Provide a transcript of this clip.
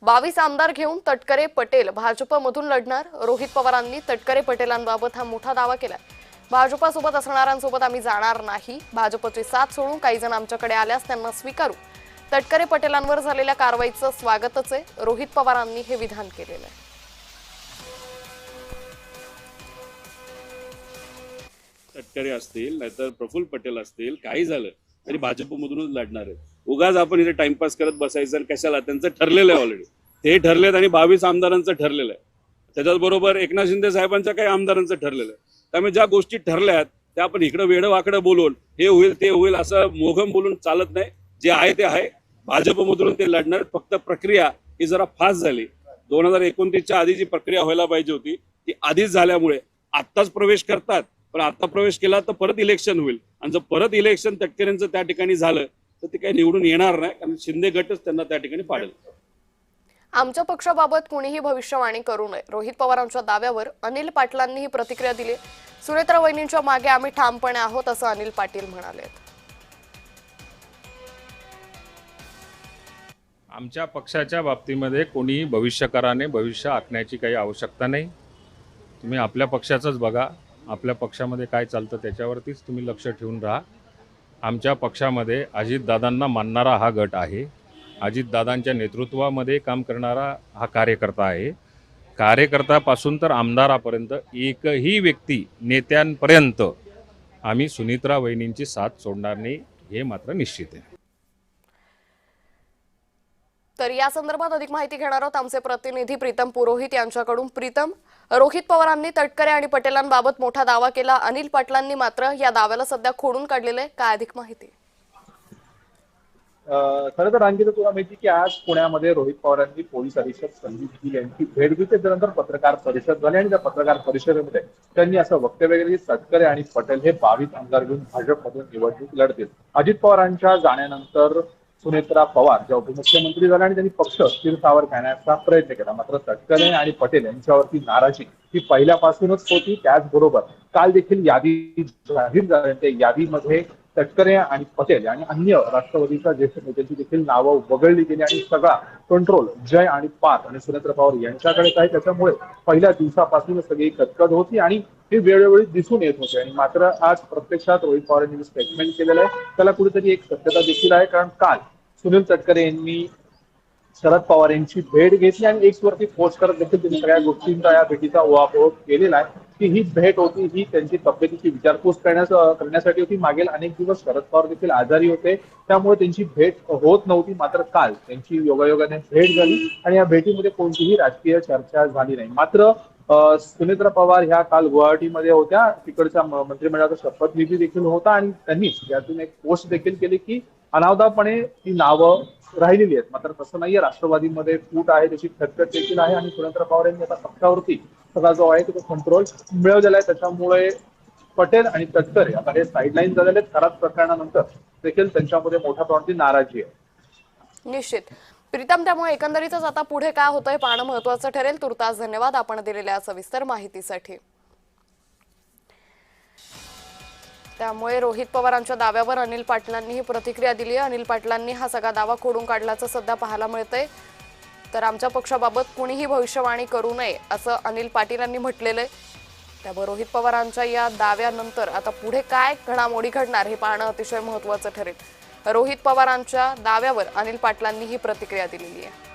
22 आमदार घेऊन तटकरे पटेल भाजपमधून लढणार। रोहित पवारांनी तटकरे पटेलांबाबत हा मोठा दावा केलाय। भाजपसोबत असणाऱ्यांसोबत आम्ही जाणार नाही। भाजपची साथ सोडून काही जण आमच्याकडे आल्यास त्यांना स्वीकारू। तटकरे पटेलांवर झालेल्या कारवाईचं स्वागतच आहे, रोहित पवारांनी हे विधान केलेलं आहे। तटकरे असतील नाहीतर प्रफुल्ल पटेल असतील, काही झालं तरी भाजपमधूनच लढणार आहे। उगाच आपण इथे टाइमपास करत बसायचं आणि कशाला, त्यांचं ठरलेलं आहे ऑलरेडी। ते ठरलेत आणि 22 आमदारांचं ठरलेलं आहे। त्याच्याबरोबर एकनाथ शिंदे साहेबांच्या काही आमदारांचं ठरलेलं आहे। त्यामुळे ज्या गोष्टी ठरल्यात त्या आपण इकडं वेडं वाकडं बोलून हे होईल ते होईल असं मोघम बोलून चालत नाही। जे आहे ते आहे, भाजपमधून ते लढणार। फक्त प्रक्रिया ही जरा फास्ट झाली। 2029च्या आधी जी प्रक्रिया व्हायला पाहिजे होती ती आधीच झाल्यामुळे आत्ताच प्रवेश करतात, पण आता प्रवेश केला तर परत इलेक्शन होईल आणि जर परत इलेक्शन तटकरेंचं त्या ठिकाणी झालं तर ते काही निवडून येणार नाही, कारण शिंदे गटच त्यांना त्या ठिकाणी पाडेल। आमच्या पक्षाबाबत कोणीही भविष्यवाणी करू नये, रोहित पवारांच्या दाव्यावर अनिल पाटलांनी ही प्रतिक्रिया दिली। सुनेत्रा वहिनींच्या मागे आम्ही ठामपणे आहोत असं अनिल पाटील म्हणाले। आमच्या पक्षाच्या बाबतीमध्ये कोणीही भविष्यकाराने भविष्य आखण्याची काही आवश्यकता नाही। तुम्ही आपल्या पक्षाचंच बघा, आपल्या पक्षामध्ये काय चालतं त्याच्यावरतीच तुम्ही लक्ष ठेवून राहा। आमच्या पक्षामध्ये अजितदादांना मानणारा हा गट आहे। अजितदादांच्या नेतृत्वामध्ये काम करणारा हा कार्यकर्ता आहे। कार्यकर्त्यापासून तर आमदारापर्यंत एकही व्यक्ती, नेत्यांपर्यंत आम्ही सुनेत्रा वहिनींची साथ सोडणार नाही, हे मात्र निश्चित आहे। तर या संदर्भात अधिक माहिती घेणार आहोत आमचे प्रतिनिधी प्रीतम पुरोहित यांच्याकडून। प्रीतम, रोहित पवारांनी तटकरे आणि पटेलांबाबत मोठा दावा केला, अनिल पाटलांनी मात्र या दाव्याला सध्या खोडून काढलेले, काय अधिक माहिती? खरं तर आणखी तुला माहिती की आज पुण्यामध्ये रोहित पवारांनी पोलीस अधीक्षक संदीप गी यांची भेट घेतली। त्यानंतर पत्रकार परिषद झाली आणि त्या पत्रकार परिषदेमध्ये त्यांनी असं वक्तव्य केलं की तटकरे आणि पटेल हे 22 आमदार घेऊन भाजपमधून निवडणूक लढतील। अजित पवारांच्या जाण्यानंतर सुनेत्रा पवार ज्या उपमुख्यमंत्री झाल्या आणि त्यांनी पक्ष स्थिरतावर घेण्याचा प्रयत्न केला, मात्र तटकरे आणि पटेल यांच्यावरती नाराजी ही पहिल्यापासूनच होती। त्याचबरोबर काल देखील यादी जाहीर झाली, त्या यादीमध्ये तटकरे आणि पटेल आणि अन्य राष्ट्रवादीच्या ज्येष्ठ नेत्यांची देखील नावं वगळली गेली आणि सगळा कंट्रोल जय आणि पार्थ आणि सुनेत्रा पवार यांच्याकडेच आहे। त्याच्यामुळे पहिल्या दिवसापासून सगळी कटकट होती आणि हे वेळोवेळी दिसून येत होते। आणि मात्र आज प्रत्यक्षात रोहित पवार यांनी स्टेटमेंट केलेलं आहे, त्याला कुठेतरी एक सत्यता देखील आहे। कारण काल सुनील तटकरे यांनी शरद पवार यांची भेट घेतली आणि एक्स वरती पोस्ट करत देखील त्यांनी सगळ्या गोष्टींचा या भेटीचा उहापोह केलेला आहे की ही भेट होती ही त्यांची तब्येतीची विचारपूस करण्यासाठी होती। मागील अनेक दिवस शरद पवार देखील आजारी होते, त्यामुळे त्यांची भेट होत नव्हती। मात्र काल त्यांची योगायोगाने भेट झाली आणि या भेटीमध्ये कोणतीही राजकीय चर्चा झाली नाही। मात्र सुनेत्रा पवार ह्या काल गुवाहाटीमध्ये होत्या, तिकडच्या मंत्रिमंडळाचा शपथविधी देखील होता आणि त्यांनी यातून एक पोस्ट देखील केली की अनावधानपणे ती नावं राहिलेली आहेत। मात्र तसं नाहीये, राष्ट्रवादीमध्ये फूट आहे, त्याची खटखट देखील आहे आणि सुनेत्रा पवार यांनी आता पक्षावरती सगळा जो आहे तो कंट्रोल मिळवलेला आहे। त्याच्यामुळे पटेल आणि तटकरे आता हे साईडलाईन झालेले आहेत। खराब प्रकरणानंतर देखील त्यांच्यामध्ये मोठ्या प्रमाणात नाराजी आहे। निश्चित प्रीतम, त्यामुळे एकंदरीतच आता पुढे काय होतंय पाहणं महत्त्वाचं ठरेल। तुर्तास धन्यवाद आपण दिलेल्या सविस्तर माहितीसाठी। त्यामुळे रोहित पवारांच्या दाव्यावर अनिल पाटलांनी ही प्रतिक्रिया दिली आहे। अनिल पाटलांनी हा सगळा दावा खोडून काढल्याचं सध्या पाहायला मिळतंय। तर आमच्या पक्षाबाबत कुणीही भविष्यवाणी करू नये असं अनिल पाटील यांनी म्हटलेलं आहे। त्यामुळे रोहित पवारांच्या या दाव्यानंतर आता पुढे काय घडामोडी घडणार हे पाहणं अतिशय महत्त्वाचं ठरेल। रोहित पवारांच्या दाव्यावर अनिल पाटलांनी ही प्रतिक्रिया दिलेली आहे।